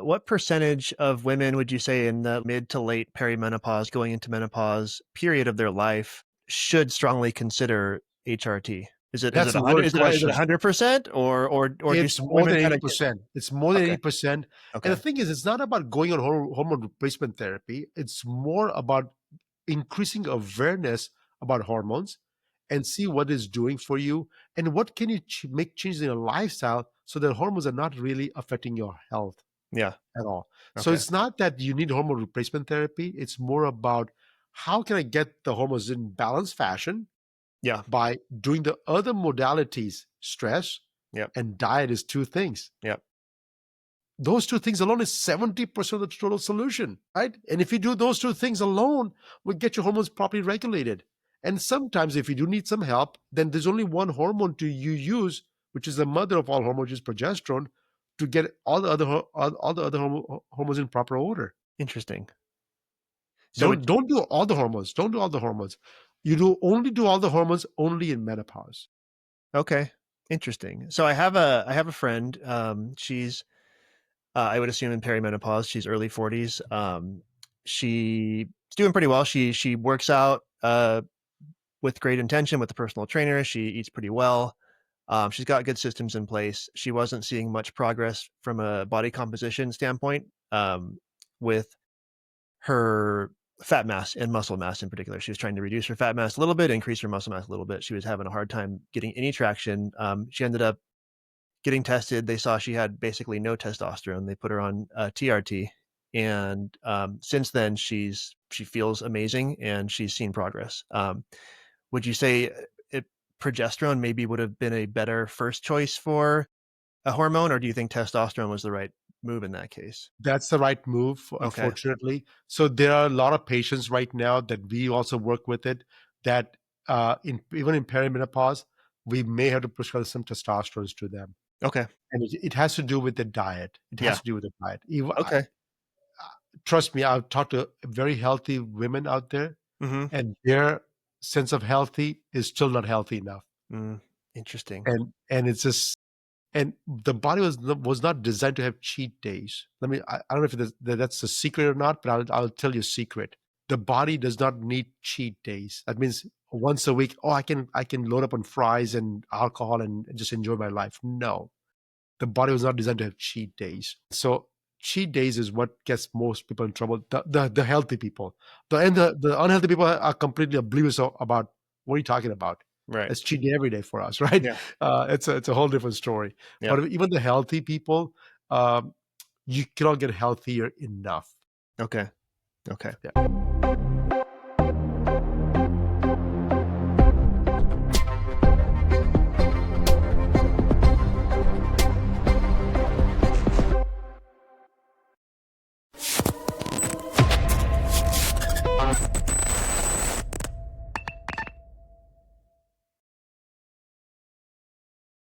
what percentage of women would you say in the mid to late perimenopause, going into menopause period of their life should strongly consider HRT? Is it That's a 100 loaded is it question. 100% or do It's some more women than kind of get 80%. It's more than okay, 80%. And the okay. thing is, it's not about going on hormone replacement therapy. It's more about increasing awareness about hormones and see what it's doing for you and what can you make changes in your lifestyle so that hormones are not really affecting your health Yeah, at all. So okay. it's not that you need hormone replacement therapy. It's more about how can I get the hormones in balanced fashion Yeah, by doing the other modalities, stress yep, and diet is two things. yep. Those two things alone is 70% of the total solution, right? And if you do those two things alone, will get your hormones properly regulated. And sometimes if you do need some help, then there's only one hormone to you use, which is the mother of all hormones, is progesterone, to get all the other hormones in proper order. Interesting. So Don't do all the hormones. Don't do all the hormones. You do all the hormones only in menopause. okay, interesting. So I have a friend, she's I would assume in perimenopause, she's early 40s. She's doing pretty well. She works out with great intention with the personal trainer. She eats pretty well. She's got good systems in place. She wasn't seeing much progress from a body composition standpoint with her fat mass and muscle mass in particular. She was trying to reduce her fat mass a little bit, increase her muscle mass a little bit. She was having a hard time getting any traction. She ended up getting tested. They saw she had basically no testosterone. They put her on TRT, and since then she feels amazing and she's seen progress. Would you say progesterone maybe would have been a better first choice for a hormone, or do you think testosterone was the right move in that case? That's the right move, Okay. unfortunately. So there are a lot of patients right now that we also work with it that even in perimenopause, we may have to prescribe some testosterone to them. Okay. And it has to do with the diet. It has Yeah. to do with the diet. Okay. Trust me, I've talked to very healthy women out there, Mm-hmm. and their sense of healthy is still not healthy enough. Interesting. And it's just and the body was not designed to have cheat days. I don't know if that's a secret or not, but I'll tell you a secret. The body does not need cheat days. That means once a week, oh, I can load up on fries and alcohol and just enjoy my life. No, the body was not designed to have cheat days. So cheat days is what gets most people in trouble. The healthy people, the unhealthy people are completely oblivious about what are you talking about. Right. It's cheat day every day for us, right? Yeah. It's a whole different story. Yeah. But even the healthy people, you cannot get healthier enough. Okay. Okay. Yeah.